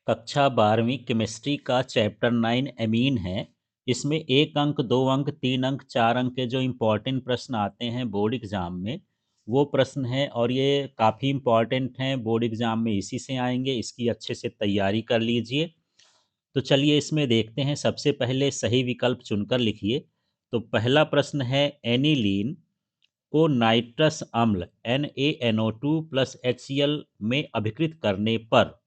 कक्षा 12वीं केमिस्ट्री का चैप्टर 9 एमीन है। इसमें 1 अंक, 2 अंक, 3 अंक, 4 अंक के जो इम्पोर्टेंट प्रश्न आते हैं बोर्ड एग्ज़ाम में, वो प्रश्न हैं और ये काफ़ी इम्पोर्टेंट हैं, बोर्ड एग्ज़ाम में इसी से आएंगे। इसकी अच्छे से तैयारी कर लीजिए। तो चलिए इसमें देखते हैं। सबसे पहले सही विकल्प चुनकर लिखिए। तो पहला प्रश्न है, एनिलीन को नाइट्रस अम्ल NaNO2 प्लस HCl में अभिकृत करने पर,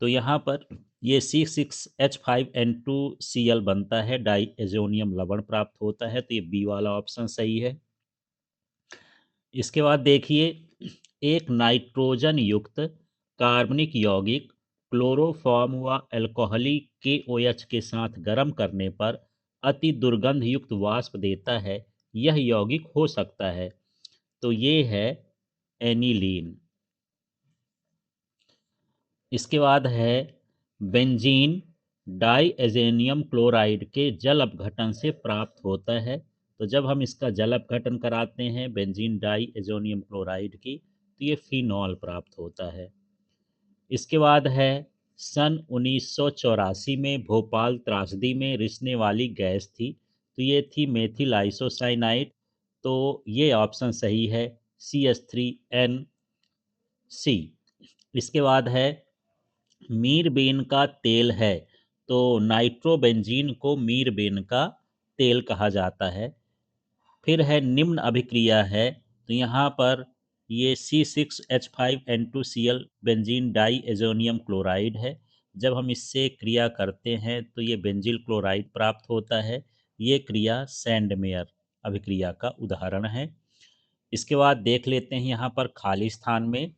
तो यहाँ पर ये C6H5N2Cl बनता है, डाई एजोनियम लवण प्राप्त होता है। तो ये बी वाला ऑप्शन सही है। इसके बाद देखिए, एक नाइट्रोजन युक्त कार्बनिक यौगिक क्लोरोफॉर्म व अल्कोहली KOH के साथ गर्म करने पर अति दुर्गंध युक्त वाष्प देता है। यह यौगिक हो सकता है। तो ये है एनिलीन। इसके बाद है, बेंजीन डाईएजेनियम क्लोराइड के जल अपघटन से प्राप्त होता है। तो जब हम इसका जल अपघटन कराते हैं बेंजीन डाईएजेनियम क्लोराइड की, तो ये फिनॉल प्राप्त होता है। इसके बाद है, सन 1984 में भोपाल त्रासदी में रिसने वाली गैस थी। तो ये थी मेथिल आइसोसाइनाइड। तो ये ऑप्शन सही है, CH3NC। इसके बाद है, मीरबेन का तेल है। तो नाइट्रोबेंजीन को मीरबेन का तेल कहा जाता है। फिर है, निम्न अभिक्रिया है। तो यहाँ पर ये C6H5N2Cl benzene die azonium chloride है। जब हम इससे क्रिया करते हैं तो ये बेंजिल क्लोराइड प्राप्त होता है। ये क्रिया सैंडमेयर अभिक्रिया का उदाहरण है। इसके बाद देख लेते हैं यहाँ पर खाली स्थान में,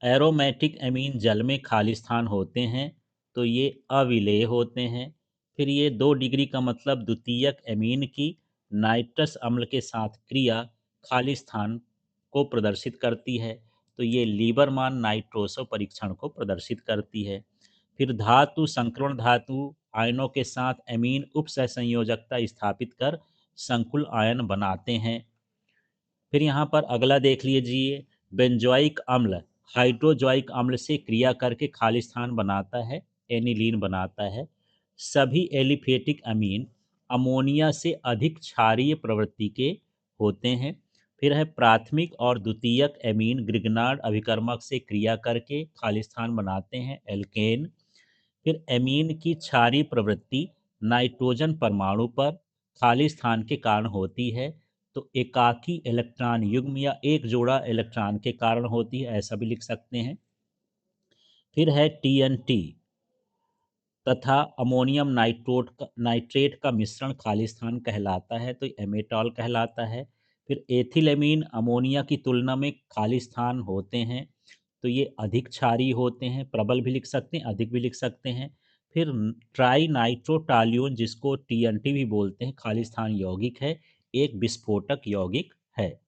एरोमेटिक एमीन जल में खाली स्थान होते हैं। तो ये अविलेय होते हैं। फिर ये 2 डिग्री का मतलब द्वितीयक एमीन की नाइट्रस अम्ल के साथ क्रिया खाली स्थान को प्रदर्शित करती है। तो ये लीबरमान नाइट्रोसो परीक्षण को प्रदर्शित करती है। फिर धातु संक्रमण धातु आयनों के साथ एमीन उपसहसंयोजकता स्थापित कर संकुल आयन बनाते हैं। फिर यहाँ पर अगला देख लीजिए, बेंजोइक अम्ल हाइड्रोजोइक अम्ल से क्रिया करके खालिस्तान बनाता है, एनिलीन बनाता है। सभी एलिफेटिक अमीन अमोनिया से अधिक क्षारीय प्रवृत्ति के होते हैं। फिर है, प्राथमिक और द्वितीयक एमीन ग्रिग्नार्ड अभिकर्मक से क्रिया करके खालिस्तान बनाते हैं, एल्केन। फिर एमीन की क्षारीय प्रवृत्ति नाइट्रोजन परमाणु पर खाली स्थान के कारण होती है। तो एकाकी इलेक्ट्रॉन युग्म या एक जोड़ा इलेक्ट्रॉन के कारण होती है, ऐसा भी लिख सकते हैं। फिर है, TNT तथा अमोनियम नाइट्रेट का मिश्रण खाली स्थान कहलाता है। तो एमेटॉल कहलाता है। फिर एथिलेमीन अमोनिया की तुलना में खाली स्थान होते हैं। तो ये अधिक क्षारीय होते हैं, प्रबल भी लिख सकते हैं, अधिक भी लिख सकते हैं। फिर ट्राई नाइट्रोटालियोन, जिसको TNT भी बोलते हैं, खाली स्थान यौगिक है, एक विस्फोटक यौगिक है।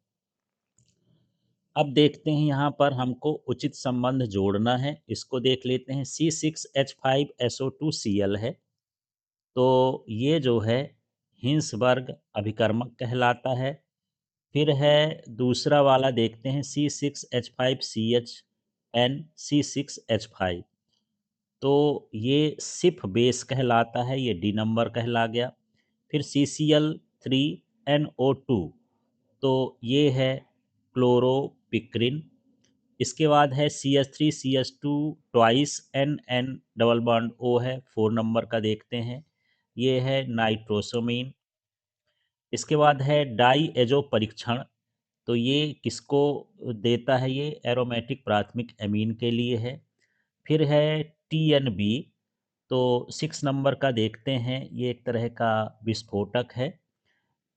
अब देखते हैं यहाँ पर हमको उचित संबंध जोड़ना है। इसको देख लेते हैं। C6H5SO2Cl है। तो ये जो है हिंसबर्ग अभिकर्मक कहलाता है। फिर है, दूसरा वाला देखते हैं, C6H5CHNC6H5। तो ये सिफ बेस कहलाता है, ये डी नंबर कहला गया। फिर CCl3NO2, तो ये है क्लोरोपिक्रिन। इसके बाद है CH3CH2 twice NN double bond O है, 4 नंबर का देखते हैं, ये है नाइट्रोसोमीन। इसके बाद है डाई एजो परीक्षण। तो ये किसको देता है, ये एरोमेटिक प्राथमिक एमीन के लिए है। फिर है TNB, तो 6 नंबर का देखते हैं, ये एक तरह का विस्फोटक है।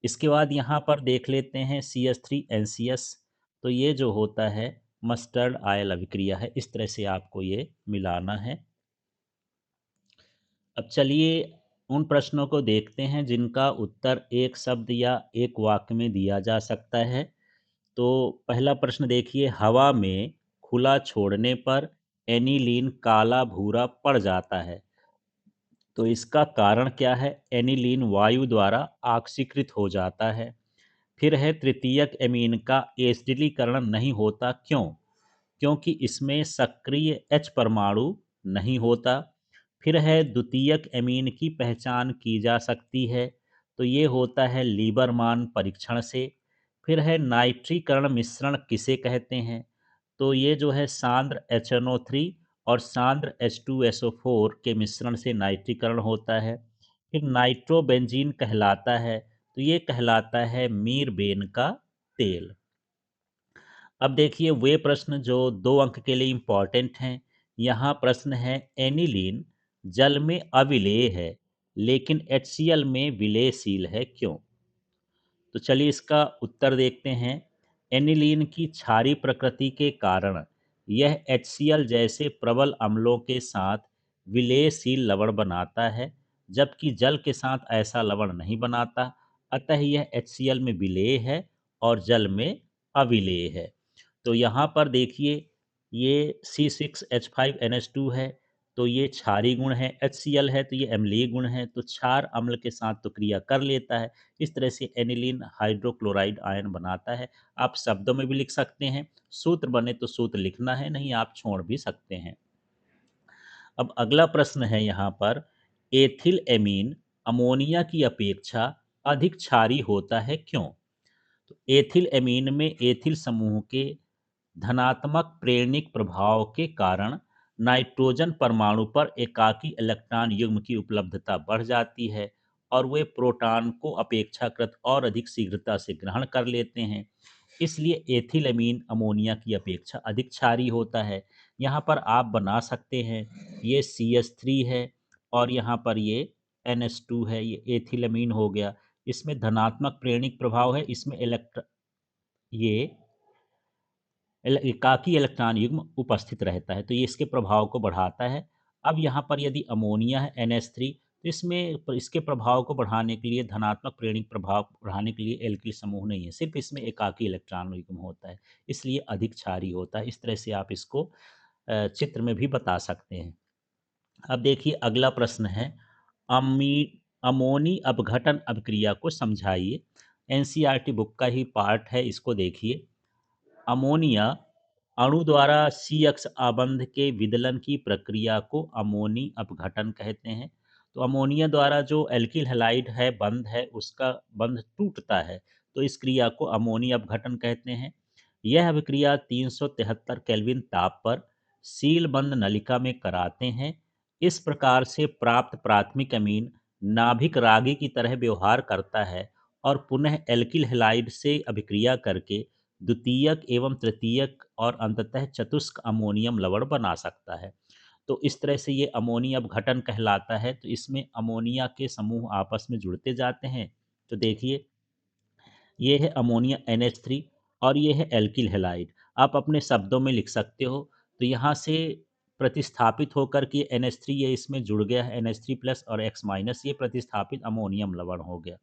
इसके बाद यहाँ पर देख लेते हैं CH3NCS। तो ये जो होता है मस्टर्ड आयल अभिक्रिया है। इस तरह से आपको ये मिलाना है। अब चलिए उन प्रश्नों को देखते हैं जिनका उत्तर एक शब्द या एक वाक्य में दिया जा सकता है। तो पहला प्रश्न देखिए, हवा में खुला छोड़ने पर एनिलीन काला भूरा पड़ जाता है। तो इसका कारण क्या है? एनिलीन वायु द्वारा ऑक्सीकृत हो जाता है। फिर है, तृतीयक एमीन का एसिडीकरण नहीं होता, क्यों? क्योंकि इसमें सक्रिय H परमाणु नहीं होता। फिर है द्वितीयक एमीन की पहचान की जा सकती है, तो ये होता है लीबरमान परीक्षण से। फिर है नाइट्रीकरण मिश्रण किसे कहते हैं, तो ये जो है सांद्र HNO3 और सांद्र H2SO4 के मिश्रण से नाइट्रीकरण होता है। फिर नाइट्रोबेंजीन कहलाता है, तो ये कहलाता है मीरबेन का तेल। अब देखिए वे प्रश्न जो 2 अंक के लिए इम्पॉर्टेंट हैं। यहाँ प्रश्न है, एनिलीन जल में अविलेय है लेकिन HCl में विलेयशील है, क्यों? तो चलिए इसका उत्तर देखते हैं। एनिलीन की क्षारीय प्रकृति के कारण यह HCl जैसे प्रबल अम्लों के साथ विलेयशील लवण बनाता है, जबकि जल के साथ ऐसा लवण नहीं बनाता। अतः यह HCl में विलेय है और जल में अविलेय है। तो यहाँ पर देखिए ये C6H5NH2 है, तो ये क्षारीय गुण है। HCl है तो ये अम्लीय गुण है, तो क्षार अम्ल के साथ तो क्रिया कर लेता है। इस तरह से एनिलीन हाइड्रोक्लोराइड आयन बनाता है। आप शब्दों में भी लिख सकते हैं, सूत्र बने तो सूत्र लिखना है, नहीं आप छोड़ भी सकते हैं। अब अगला प्रश्न है यहाँ पर, एथिल एमीन अमोनिया की अपेक्षा अधिक क्षारीय होता है, क्यों? तो एथिल एमीन में एथिल समूह के धनात्मक प्रेरणिक प्रभाव के कारण नाइट्रोजन परमाणु पर एकाकी इलेक्ट्रॉन युग्म की उपलब्धता बढ़ जाती है और वे प्रोटॉन को अपेक्षाकृत और अधिक शीघ्रता से ग्रहण कर लेते हैं। इसलिए एथिलमीन अमोनिया की अपेक्षा अधिक क्षारीय होता है। यहाँ पर आप बना सकते हैं, ये CH3 है और यहाँ पर ये NH2 है, ये एथिलमीन हो गया। इसमें धनात्मक प्रेरणिक प्रभाव है, इसमें ये एकाकी इलेक्ट्रॉन युग्म उपस्थित रहता है, तो ये इसके प्रभाव को बढ़ाता है। अब यहाँ पर यदि अमोनिया है NH3, तो इसमें इसके प्रभाव को बढ़ाने के लिए, धनात्मक प्रेरणिक प्रभाव बढ़ाने के लिए एल्किल समूह नहीं है, सिर्फ इसमें एकाकी इलेक्ट्रॉन युग्म होता है, इसलिए अधिक क्षारीय होता है। इस तरह से आप इसको चित्र में भी बता सकते हैं। अब देखिए अगला प्रश्न है, अमी अमोनी अपघटन अभिक्रिया को समझाइए। NCERT बुक का ही पार्ट है, इसको देखिए। अमोनिया अणु द्वारा सी अक्ष आबंध के विदलन की प्रक्रिया को अमोनी अपघटन कहते हैं। तो अमोनिया द्वारा जो एल्किल हैलाइड है बंध है, उसका बंध टूटता है, तो इस क्रिया को अमोनी अपघटन कहते हैं। यह अभिक्रिया 373 केल्विन ताप पर सील बंद नलिका में कराते हैं। इस प्रकार से प्राप्त प्राथमिक अमीन नाभिक रागी की तरह व्यवहार करता है और पुनः एल्किल हैलाइड से अभिक्रिया करके द्वितीयक एवं तृतीयक और अंततः चतुष्क अमोनियम लवण बना सकता है। तो इस तरह से ये अमोनिया अपघटन कहलाता है। तो इसमें अमोनिया के समूह आपस में जुड़ते जाते हैं। तो देखिए ये है अमोनिया NH3 और ये है एल्किल हैलाइड। आप अपने शब्दों में लिख सकते हो। तो यहाँ से प्रतिस्थापित होकर के NH3 ये इसमें जुड़ गया है, NH3 प्लस और X माइनस, ये प्रतिस्थापित अमोनियम लवण हो गया।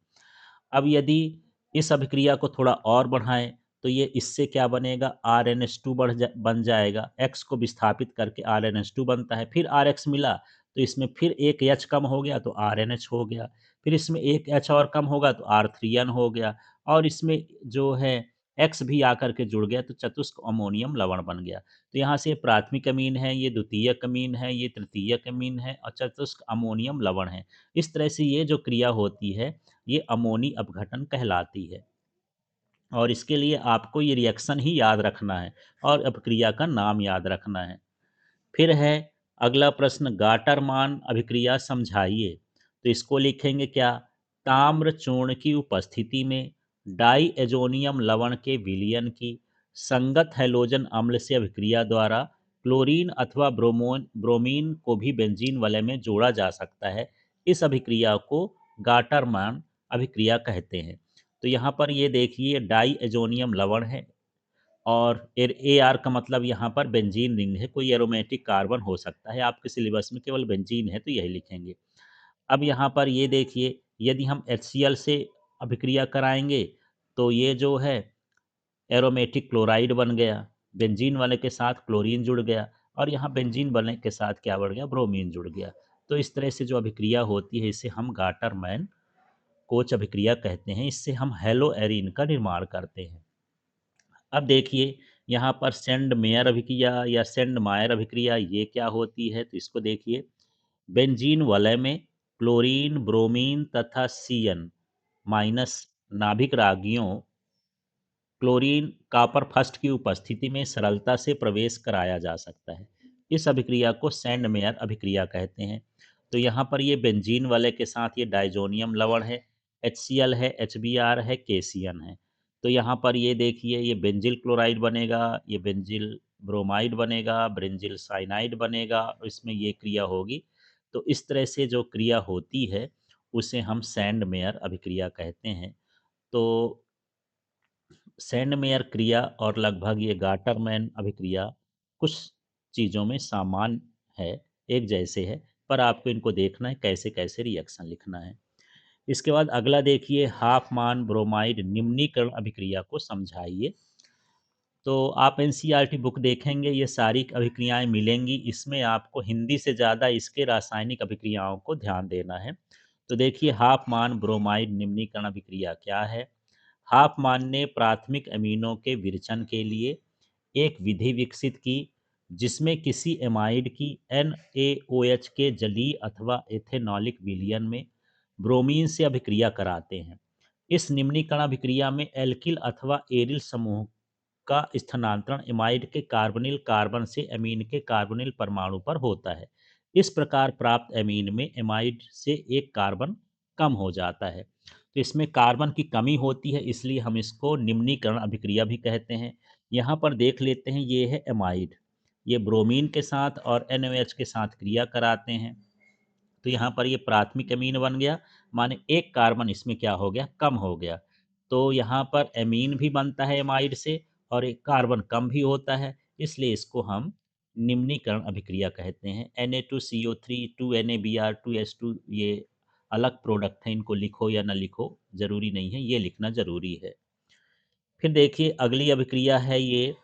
अब यदि इस अभिक्रिया को थोड़ा और बढ़ाएं, तो ये इससे क्या बनेगा, RNH2 बन जाएगा। X को विस्थापित करके RNH2 बनता है। फिर RH मिला तो इसमें फिर एक H कम हो गया तो RNH हो गया। फिर इसमें एक H और कम होगा तो R3N हो गया। और इसमें जो है X भी आकर के जुड़ गया तो चतुष्क अमोनियम लवण बन गया। तो यहाँ से प्राथमिक अमीन है, ये द्वितीयक अमीन है, ये तृतीयक अमीन है और चतुष्क अमोनियम लवण है। इस तरह से ये जो क्रिया होती है ये अमोनी अपघटन कहलाती है। और इसके लिए आपको ये रिएक्शन ही याद रखना है और अपक्रिया का नाम याद रखना है। फिर है अगला प्रश्न, गाटरमान अभिक्रिया समझाइए। तो इसको लिखेंगे क्या, ताम्र चूर्ण की उपस्थिति में डाई एजोनियम लवण के विलयन की संगत हैलोजन अम्ल से अभिक्रिया द्वारा क्लोरीन अथवा ब्रोमीन को भी बेंजीन वलय में जोड़ा जा सकता है। इस अभिक्रिया को गाटरमान अभिक्रिया कहते हैं। तो यहाँ पर ये देखिए डाई एजोनियम लवण है और AR का मतलब यहाँ पर बेंजीन रिंग है, कोई एरोमेटिक कार्बन हो सकता है। आपके सिलेबस में केवल बेंजीन है तो यही लिखेंगे। अब यहाँ पर ये देखिए, यदि हम HCl से अभिक्रिया कराएंगे तो ये जो है एरोमेटिक क्लोराइड बन गया, बेंजीन वाले के साथ क्लोरीन जुड़ गया और यहाँ बेंजीन वाले के साथ क्या बढ़ गया, ब्रोमीन जुड़ गया। तो इस तरह से जो अभिक्रिया होती है इसे हम गाटरमैन कोच अभिक्रिया कहते हैं। इससे हम हेलो एरीन का निर्माण करते हैं। अब देखिए यहाँ पर सेंड मेयर अभिक्रिया या सेंड मायर अभिक्रिया ये क्या होती है, तो इसको देखिए। बेंजीन वलय में क्लोरीन, ब्रोमीन तथा सीएन माइनस नाभिक रागियों क्लोरीन कॉपर फर्स्ट की उपस्थिति में सरलता से प्रवेश कराया जा सकता है। इस अभिक्रिया को सैंड मेयर अभिक्रिया कहते हैं। तो यहाँ पर ये बेंजीन वाले के साथ ये डाइजोनियम लवण है, HCl है, HBr है, KCN है। तो यहाँ पर ये देखिए, ये बेंजिल क्लोराइड बनेगा, ये बेंजिल ब्रोमाइड बनेगा, ब्रेंजिल साइनाइड बनेगा, और इसमें ये क्रिया होगी। तो इस तरह से जो क्रिया होती है उसे हम सैंड मेयर अभिक्रिया कहते हैं। तो सैंडमेयर क्रिया और लगभग ये गाटरमैन अभिक्रिया कुछ चीज़ों में समान है, एक जैसे है, पर आपको इनको देखना है कैसे कैसे रिएक्शन लिखना है। इसके बाद अगला देखिए, हाफमान ब्रोमाइड निम्नीकरण अभिक्रिया को समझाइए। तो आप एनसीईआरटी बुक देखेंगे, ये सारी अभिक्रियाएं मिलेंगी, इसमें आपको हिंदी से ज़्यादा इसके रासायनिक अभिक्रियाओं को ध्यान देना है। तो देखिए, हाफमान ब्रोमाइड निम्नीकरण अभिक्रिया क्या है। हाफमान ने प्राथमिक अमीनों के विरचन के लिए एक विधि विकसित की, जिसमें किसी एमाइड की NaOH के जलीय अथवा एथेनॉलिक विलयन में ब्रोमीन से अभिक्रिया कराते हैं। इस निम्नीकरण अभिक्रिया में एल्किल अथवा एरिल समूह का स्थानांतरण एमाइड के कार्बोनिल कार्बन से एमीन के कार्बोनिल परमाणु पर होता है। इस प्रकार प्राप्त एमीन में एमाइड से एक कार्बन कम हो जाता है। तो इसमें कार्बन की कमी होती है, इसलिए हम इसको निम्नीकरण अभिक्रिया भी कहते हैं। यहाँ पर देख लेते हैं, ये है एमाइड, ये ब्रोमीन के साथ और NaOH के साथ क्रिया कराते हैं। तो यहाँ पर ये प्राथमिक एमीन बन गया, माने एक कार्बन इसमें क्या हो गया, कम हो गया। तो यहाँ पर एमीन भी बनता है एमाइड से, और एक कार्बन कम भी होता है, इसलिए इसको हम निम्नीकरण अभिक्रिया कहते हैं। Na2CO3 2NaBr 2H2 ये अलग प्रोडक्ट हैं, इनको लिखो या ना लिखो जरूरी नहीं है, ये लिखना जरूरी है। फिर देखिए, अगली अभिक्रिया है ये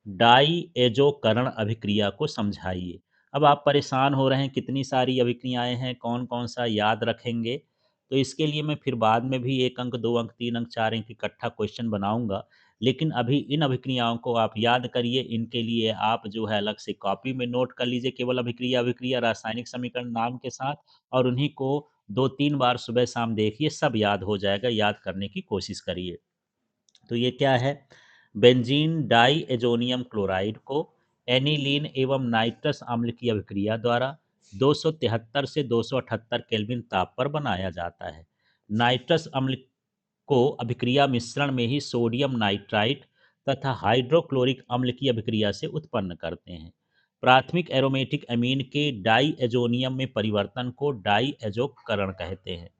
डाई एजोकरण अभिक्रिया को समझाइए। अब आप परेशान हो रहे हैं, कितनी सारी अभिक्रियाएं हैं, कौन कौन सा याद रखेंगे। तो इसके लिए मैं फिर बाद में भी 1 अंक 2 अंक 3 अंक 4 अंक इकट्ठा क्वेश्चन बनाऊंगा, लेकिन अभी इन अभिक्रियाओं को आप याद करिए। इनके लिए आप जो है अलग से कॉपी में नोट कर लीजिए, केवल अभिक्रिया अभिक्रिया रासायनिक समीकरण नाम के साथ, और उन्हीं को 2-3 बार सुबह शाम देखिए, सब याद हो जाएगा, याद करने की कोशिश करिए। तो ये क्या है, बेंजीन डाई एजोनियम क्लोराइड को एनिलीन एवं नाइट्रस अम्ल की अभिक्रिया द्वारा 273 से 278 केल्विन ताप पर बनाया जाता है। नाइट्रस अम्ल को अभिक्रिया मिश्रण में ही सोडियम नाइट्राइट तथा हाइड्रोक्लोरिक अम्ल की अभिक्रिया से उत्पन्न करते हैं। प्राथमिक एरोमेटिक अमीन के डाई एजोनियम में परिवर्तन को डाई एजोकरण कहते हैं।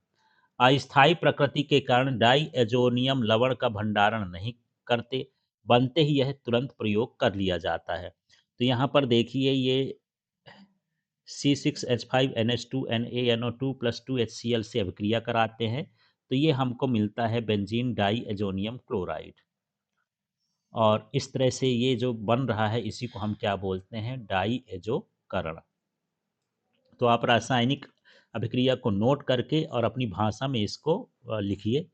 अस्थायी प्रकृति के कारण डाई एजोनियम लवण का भंडारण नहीं करते, बनते ही यह तुरंत प्रयोग कर लिया जाता है। तो यहाँ पर देखिए, ये C6H5NH2NaNO2 प्लस 2HCl से अभिक्रिया कराते हैं, तो ये हमको मिलता है बेंजीन डाई एजोनियम क्लोराइड। और इस तरह से ये जो बन रहा है, इसी को हम क्या बोलते हैं, डाई एजोकरण। तो आप रासायनिक अभिक्रिया को नोट करके और अपनी भाषा में इसको लिखिए।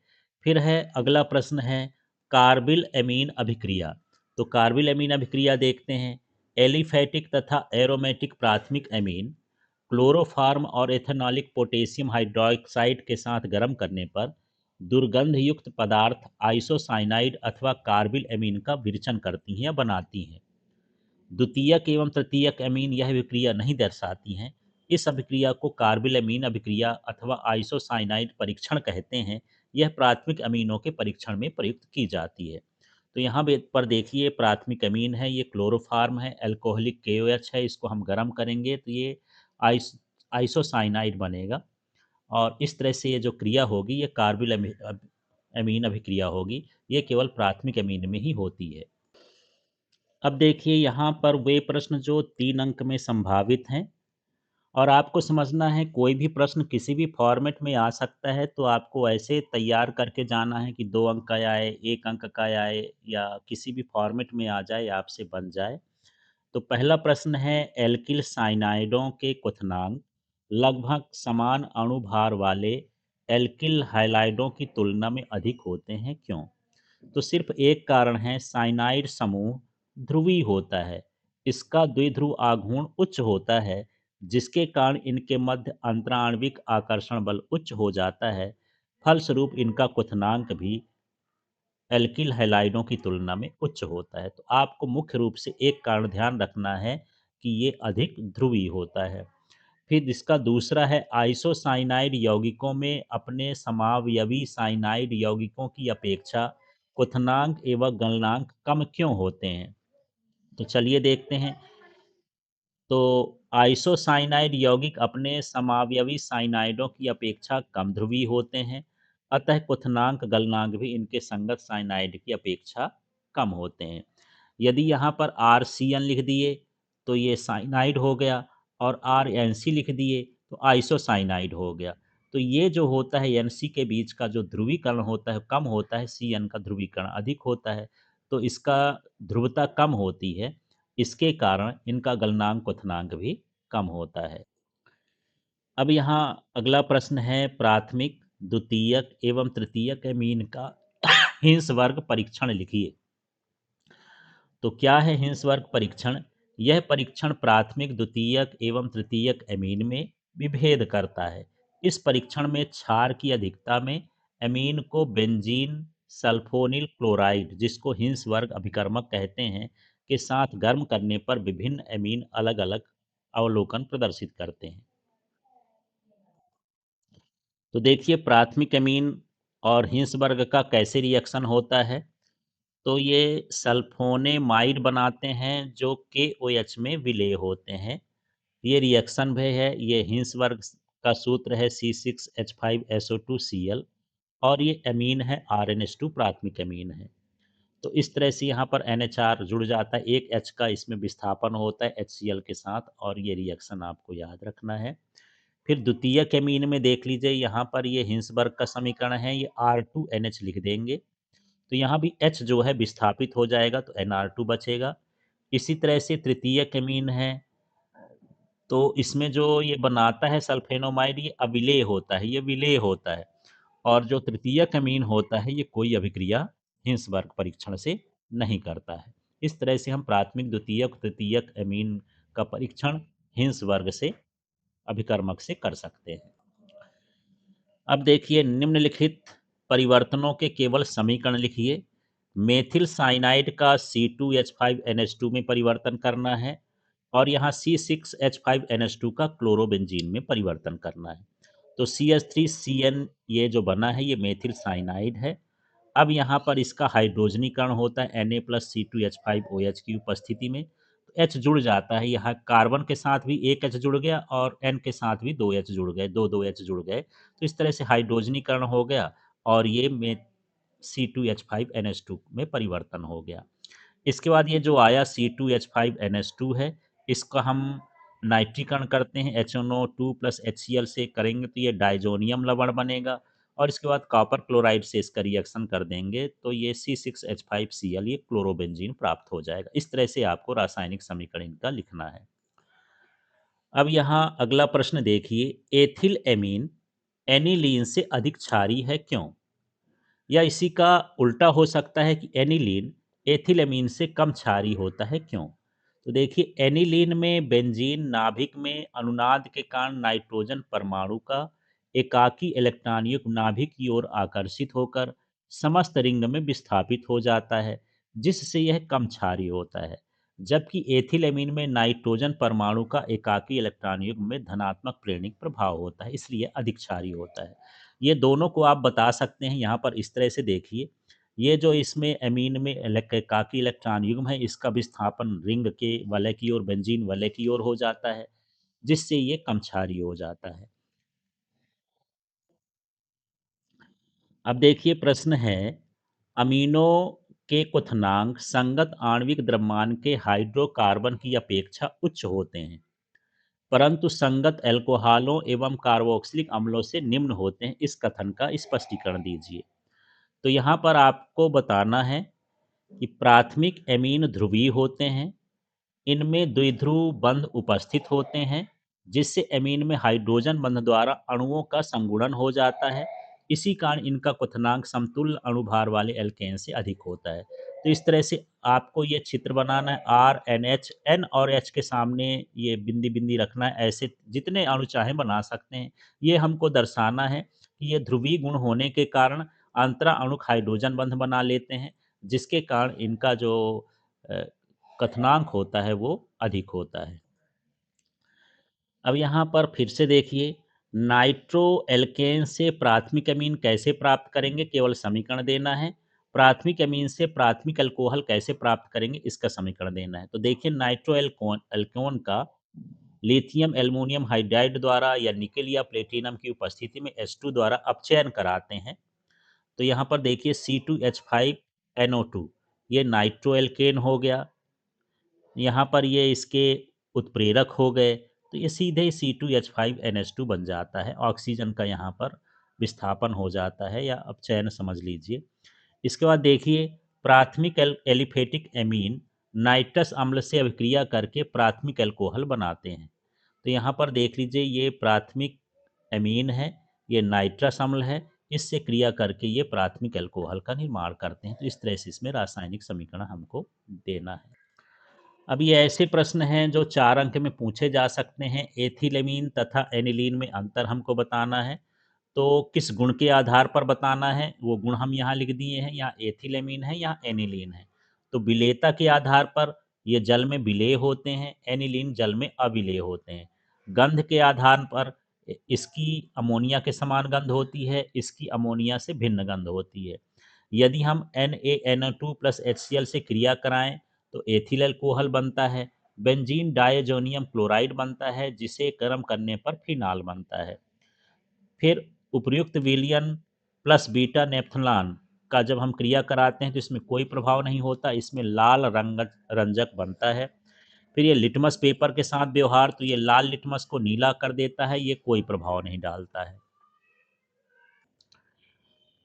फिर है अगला प्रश्न है, कार्बिल एमीन अभिक्रिया। तो कार्बिल एमीन अभिक्रिया देखते हैं। एलिफैटिक तथा एरोमेटिक प्राथमिक एमीन क्लोरोफार्म और एथेनॉलिक पोटेशियम हाइड्रोक्साइड के साथ गर्म करने पर दुर्गंध युक्त पदार्थ आइसोसाइनाइड अथवा कार्बिल एमीन का विरचन करती हैं या बनाती हैं। द्वितीयक एवं तृतीयक अमीन यह अभिक्रिया नहीं दर्शाती हैं। इस अभिक्रिया को कार्बिल अमीन अभिक्रिया अथवा आइसोसाइनाइड परीक्षण कहते हैं। यह प्राथमिक अमीनों के परीक्षण में प्रयुक्त की जाती है। तो यहाँ पर देखिए, प्राथमिक अमीन है, ये क्लोरोफार्म है, एल्कोहलिक KOH है, इसको हम गर्म करेंगे तो ये आइस आइसोसाइनाइड बनेगा। और इस तरह से ये जो क्रिया होगी, ये कार्बिल अमीन अभिक्रिया होगी। ये केवल प्राथमिक अमीन में ही होती है। अब देखिए, यहाँ पर वे प्रश्न जो 3 अंक में संभावित हैं, और आपको समझना है कोई भी प्रश्न किसी भी फॉर्मेट में आ सकता है, तो आपको ऐसे तैयार करके जाना है कि 2 अंक का आए, 1 अंक का आए, या किसी भी फॉर्मेट में आ जाए, आपसे बन जाए। तो पहला प्रश्न है, एल्किल साइनाइडों के क्वथनांक लगभग समान अणुभार वाले एल्किल हाइलाइडों की तुलना में अधिक होते हैं, क्यों? तो सिर्फ एक कारण है, साइनाइड समूह ध्रुवीय होता है। इसका द्विध्रुव आघूर्ण उच्च होता है, जिसके कारण इनके मध्य अंतराण्विक आकर्षण बल उच्च हो जाता है। फलस्वरूप इनका क्वथनांक भी एल्किल हैलाइडों की तुलना में उच्च होता है। तो आपको मुख्य रूप से एक कारण ध्यान रखना है कि ये अधिक ध्रुवीय होता है। फिर इसका दूसरा है, आइसोसाइनाइड यौगिकों में अपने समावयवी साइनाइड यौगिकों की अपेक्षा क्वथनांक एवं गलनांक कम क्यों होते हैं? तो चलिए देखते हैं। तो आइसोसाइनाइड यौगिक अपने समावयवी साइनाइडों की अपेक्षा कम ध्रुवीय होते हैं। अतः क्वथनांक गलनांक भी इनके संगत साइनाइड की अपेक्षा कम होते हैं। यदि यहाँ पर आर सी एन लिख दिए तो ये साइनाइड हो गया, और आर एन सी लिख दिए तो आइसोसाइनाइड हो गया। तो ये जो होता है एन सी के बीच का जो ध्रुवीकरण होता है कम होता है, सी एन का ध्रुवीकरण अधिक होता है। तो इसका ध्रुवता कम होती है, इसके कारण इनका गलनांक क्वथनांक भी कम होता है। अब यहाँ अगला प्रश्न है, प्राथमिक, द्वितीयक एवं तृतीयक एमीन का हिंस वर्ग परीक्षण लिखिए। तो क्या है हिंस वर्ग परीक्षण? यह परीक्षण प्राथमिक, द्वितीयक एवं तृतीयक एमीन में विभेद करता है। इस परीक्षण में क्षार की अधिकता में एमीन को बेंजीन सल्फोनिल क्लोराइड, जिसको हिंस वर्ग अभिकर्मक कहते हैं, के साथ गर्म करने पर विभिन्न एमीन अलग अलग अवलोकन प्रदर्शित करते हैं। तो देखिए प्राथमिक एमीन और हिंस वर्ग का कैसे रिएक्शन होता है। तो ये सल्फोनेमाइड बनाते हैं जो KOH में विलेय होते हैं। ये रिएक्शन भी है, ये हिंस वर्ग का सूत्र है C6H5SO2Cl, और ये एमीन है RNH2 प्राथमिक एमीन है। तो इस तरह से यहाँ पर NHR जुड़ जाता है, एक H का इसमें विस्थापन होता है HCl के साथ, और ये रिएक्शन आपको याद रखना है। फिर द्वितीयक एमीन में देख लीजिए, यहाँ पर ये हिंसबर्ग का समीकरण है, ये R2NH लिख देंगे। तो यहाँ भी H जो है विस्थापित हो जाएगा तो NR2 बचेगा। इसी तरह से तृतीयक एमीन है, तो इसमें जो ये बनाता है सल्फेनोमाइड, ये अविलेय होता है, ये विलेय होता है। और जो तृतीयक अमीन होता है ये कोई अभिक्रिया हिंसबर्ग परीक्षण से नहीं करता है। इस तरह से हम प्राथमिक, द्वितीयक, तृतीयक अमीन का परीक्षण हिंसवर्ग से, अभिकर्मक से कर सकते हैं। अब देखिए, निम्नलिखित परिवर्तनों के केवल समीकरण लिखिए। मेथिल साइनाइड का C2H5NH2 में परिवर्तन करना है, और यहाँ C6H5NH2 का क्लोरोबेंजीन में परिवर्तन करना है। तो CH3CN ये जो बना है ये मेथिल साइनाइड है। अब यहाँ पर इसका हाइड्रोजनीकरण होता है Na+C2H5OH की उपस्थिति में। तो H जुड़ जाता है, यहाँ कार्बन के साथ भी एक H जुड़ गया और N के साथ भी दो H जुड़ गए, दो दो H जुड़ गए। तो इस तरह से हाइड्रोजनीकरण हो गया, और ये में C2H5NH2 में परिवर्तन हो गया। इसके बाद ये जो आया C2H5NH2 है, इसका हम नाइट्रीकरण करते हैं HNO2 प्लस HCl से करेंगे तो ये डाइजोनियम लवण बनेगा, और इसके बाद कॉपर क्लोराइड से इसका रिएक्शन कर देंगे तो ये C6H5Cl, ये क्लोरोबेंजीन प्राप्त हो जाएगा। इस तरह से आपको रासायनिक समीकरण इनका लिखना है। अब यहाँ अगला प्रश्न देखिए, एथिल एमीन एनिलीन से अधिक क्षारीय है क्यों? या इसी का उल्टा हो सकता है कि एनिलीन एथिलएमीन से कम क्षारीय होता है क्यों? तो देखिए, एनिलीन में बेंजीन नाभिक में अनुनाद के कारण नाइट्रोजन परमाणु का एकाकी इलेक्ट्रॉन युक्त नाभिक की ओर आकर्षित होकर समस्त रिंग में विस्थापित हो जाता है, जिससे यह कम क्षारीय होता है। जबकि एथिलएमीन में नाइट्रोजन परमाणु का एकाकी इलेक्ट्रॉन युग्म में धनात्मक प्रेरणिक प्रभाव होता है, इसलिए अधिक क्षारीय होता है। ये दोनों को आप बता सकते हैं यहाँ पर इस तरह से देखिए। ये जो इसमें एमीन में एकाकी इलेक्ट्रॉन युग्म है, इसका विस्थापन रिंग के वलय की ओर, बेंजीन वलय की ओर हो जाता है, जिससे ये कम क्षारीय हो जाता है। अब देखिए प्रश्न है, अमीनो के क्वथनांक संगत आणविक द्रव्यमान के हाइड्रोकार्बन की अपेक्षा उच्च होते हैं, परंतु संगत एल्कोहलों एवं कार्बोक्सिलिक अम्लों से निम्न होते हैं। इस कथन का स्पष्टीकरण दीजिए। तो यहाँ पर आपको बताना है कि प्राथमिक एमीन ध्रुवीय होते हैं, इनमें द्विध्रुव बंध उपस्थित होते हैं, जिससे एमीन में हाइड्रोजन बंध द्वारा अणुओं का संगुणन हो जाता है। इसी कारण इनका क्वथनांक समतुल्य अणुभार वाले एल्केन से अधिक होता है। तो इस तरह से आपको ये चित्र बनाना है, आर एन एच, एन और एच के सामने ये बिंदी बिंदी रखना है, ऐसे जितने अणु चाहें बना सकते हैं। ये हमको दर्शाना है कि ये ध्रुवीय गुण होने के कारण अंतरा अणुक हाइड्रोजन बंध बना लेते हैं, जिसके कारण इनका जो अ, कथनांक होता है वो अधिक होता है। अब यहाँ पर फिर से देखिए, नाइट्रो एल्केन से प्राथमिक अमीन कैसे प्राप्त करेंगे, केवल समीकरण देना है। प्राथमिक अमीन से प्राथमिक अल्कोहल कैसे प्राप्त करेंगे, इसका समीकरण देना है। तो देखिए, नाइट्रो एल्कोन एल्कोन का लिथियम एल्युमिनियम हाइड्राइड द्वारा या निकेल या प्लेटिनम की उपस्थिति में H2 द्वारा अपचयन कराते हैं। तो यहाँ पर देखिए C2H5NO2, ये नाइट्रो एल्केन हो गया। यहाँ पर ये इसके उत्प्रेरक हो गए, तो ये सीधे C2H5NH2 बन जाता है। ऑक्सीजन का यहाँ पर विस्थापन हो जाता है या अपचयन समझ लीजिए। इसके बाद देखिए, प्राथमिक एलिफेटिक एमीन नाइट्रस अम्ल से अभिक्रिया करके प्राथमिक अल्कोहल बनाते हैं। तो यहाँ पर देख लीजिए, ये प्राथमिक एमीन है, ये नाइट्रस अम्ल है, इससे क्रिया करके ये प्राथमिक अल्कोहल का निर्माण करते हैं। तो इस तरह से इसमें रासायनिक समीकरण हमको देना है। अब ये ऐसे प्रश्न हैं जो 4 अंक में पूछे जा सकते हैं। एथिलेमीन तथा एनिलीन में अंतर हमको बताना है। तो किस गुण के आधार पर बताना है, वो गुण हम यहाँ लिख दिए हैं। यहाँ एथिलेमीन है, यहाँ एनिलीन है। तो विलेयता के आधार पर ये जल में विलेय होते हैं, एनिलीन जल में अविलेय होते हैं। गंध के आधार पर इसकी अमोनिया के समान गंध होती है, इसकी अमोनिया से भिन्न गंध होती है। यदि हम NaNO2 प्लस HCl से क्रिया कराएं तो एथिल अल्कोहल बनता है। बेंजीन डायजोनियम क्लोराइड बनता है, जिसे गर्म करने पर फिनाल बनता है। फिर उपर्युक्त विलयन प्लस बीटा नेप्थलान का जब हम क्रिया कराते हैं तो इसमें कोई प्रभाव नहीं होता, इसमें लाल रंजक बनता है। फिर ये लिटमस पेपर के साथ व्यवहार, तो ये लाल लिटमस को नीला कर देता है, ये कोई प्रभाव नहीं डालता है।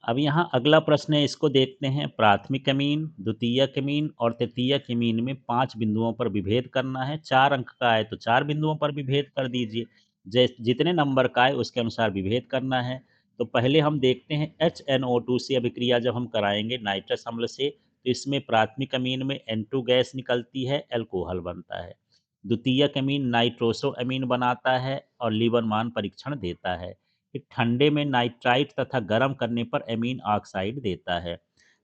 अब यहाँ अगला प्रश्न है, इसको देखते हैं। प्राथमिक अमीन, द्वितीयक अमीन और तृतीयक अमीन में 5 बिंदुओं पर विभेद करना है। 4 अंक का है तो 4 बिंदुओं पर विभेद कर दीजिए। जितने नंबर का है उसके अनुसार विभेद करना है। तो पहले हम देखते हैं HNO2 से अभिक्रिया जब हम कराएंगे नाइट्रस अम्ल से, तो इसमें प्राथमिक अमीन में N2 गैस निकलती है, अल्कोहल बनता है। द्वितीयक अमीन नाइट्रोसो अमीन बनाता है और लीवन परीक्षण देता है। फिर ठंडे में नाइट्राइट तथा गर्म करने पर एमीन ऑक्साइड देता है।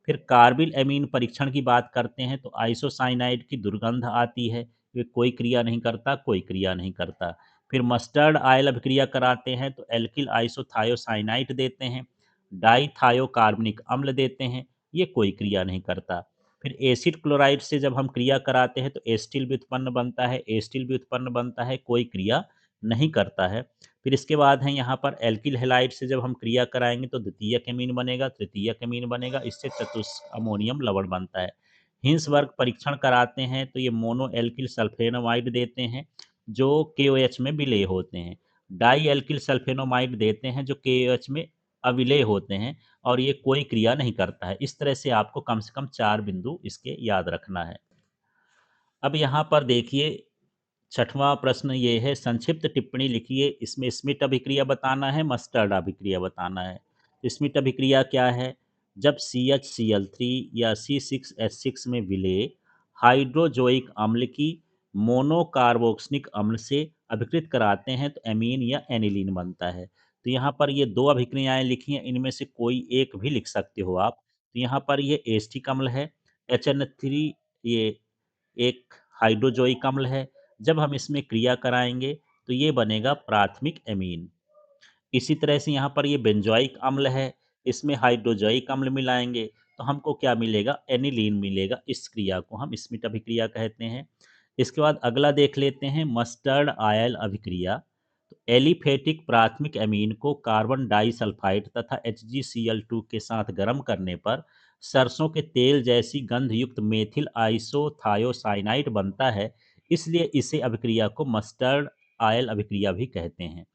फिर कार्बिल एमीन परीक्षण की बात करते हैं तो आइसोसाइनाइड की दुर्गंध आती है, ये कोई क्रिया नहीं करता, कोई क्रिया नहीं करता। फिर मस्टर्ड आयल अभिक्रिया कराते हैं तो एल्किल आइसोथायोसाइनाइड देते हैं, डाईथायोकार्बनिक अम्ल देते हैं, ये कोई क्रिया नहीं करता। फिर एसिड क्लोराइड से जब हम क्रिया कराते हैं तो एस्टिल भी उत्पन्न बनता है, एस्टिल भी उत्पन्न बनता है, कोई क्रिया नहीं करता है। फिर इसके बाद है यहाँ पर एल्किल हैलाइड से जब हम क्रिया कराएंगे तो द्वितीयक एमीन बनेगा, तृतीयक एमीन बनेगा, इससे चतुष्क अमोनियम लवण बनता है। हिंसवर्ग परीक्षण कराते हैं तो ये मोनो एल्किल सल्फेनोमाइड देते हैं, जो KOH में विलेय होते हैं। डाई एल्किल सल्फेनोमाइड देते हैं, जो KOH में अविलेय होते हैं, और ये कोई क्रिया नहीं करता है। इस तरह से आपको कम से कम 4 बिंदु इसके याद रखना है। अब यहाँ पर देखिए, छठवां प्रश्न ये है, संक्षिप्त टिप्पणी लिखिए। इसमें स्मिट अभिक्रिया बताना है, मस्टर्ड अभिक्रिया बताना है। स्मिट अभिक्रिया क्या है? जब CHCl3 या C6H6 में विलेय हाइड्रोजोइक अम्ल की मोनोकार्बोक्सिलिक अम्ल से अभिकृत कराते हैं तो एमीन या एनिलीन बनता है। तो यहाँ पर ये 2 अभिक्रियाएं लिखी हैं, इनमें से कोई एक भी लिख सकते हो आप। तो यहाँ पर ये एस्टिक अम्ल है, HN3 ये एक हाइड्रोजोइक अम्ल है। जब हम इसमें क्रिया कराएंगे तो ये बनेगा प्राथमिक एमीन। इसी तरह से यहाँ पर ये बेंजोइक अम्ल है, इसमें हाइड्रोजोइक अम्ल मिलाएंगे तो हमको क्या मिलेगा? एनिलीन मिलेगा। इस क्रिया को हम स्मिट अभिक्रिया कहते हैं। इसके बाद अगला देख लेते हैं, मस्टर्ड आयल अभिक्रिया। तो एलिफेटिक प्राथमिक एमीन को कार्बन डाइसल्फाइड तथा HgCl2 के साथ गर्म करने पर सरसों के तेल जैसी गंध युक्त मेथिल आइसोथायोसाइनाइड बनता है, इसलिए इसे अभिक्रिया को मस्टर्ड आयल अभिक्रिया भी कहते हैं।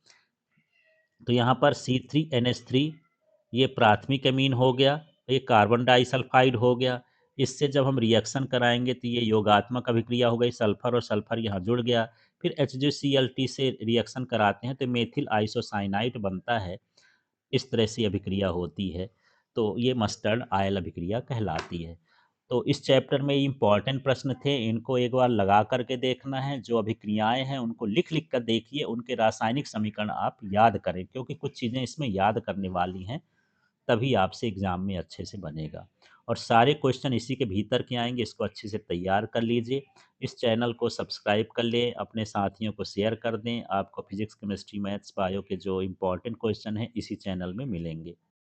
तो यहाँ पर C3NH3 ये प्राथमिक एमीन हो गया, ये कार्बन डाइसल्फाइड हो गया। इससे जब हम रिएक्शन कराएंगे तो ये योगात्मक अभिक्रिया हो गई, सल्फर और सल्फर यहाँ जुड़ गया। फिर HgCl2 से रिएक्शन कराते हैं तो मेथिल आइसोसाइनाइड बनता है। इस तरह से अभिक्रिया होती है। तो ये मस्टर्ड आयल अभिक्रिया कहलाती है। तो इस चैप्टर में इम्पॉर्टेंट प्रश्न थे, इनको एक बार लगा करके देखना है। जो अभिक्रियाएँ हैं उनको लिख-लिख कर देखिए, उनके रासायनिक समीकरण आप याद करें, क्योंकि कुछ चीज़ें इसमें याद करने वाली हैं, तभी आपसे एग्ज़ाम में अच्छे से बनेगा। और सारे क्वेश्चन इसी के भीतर के आएँगे, इसको अच्छे से तैयार कर लीजिए। इस चैनल को सब्सक्राइब कर लें, अपने साथियों को शेयर कर दें। आपको फिज़िक्स, केमिस्ट्री, मैथ्स, बायो के जो इम्पोर्टेंट क्वेश्चन हैं, इसी चैनल में मिलेंगे।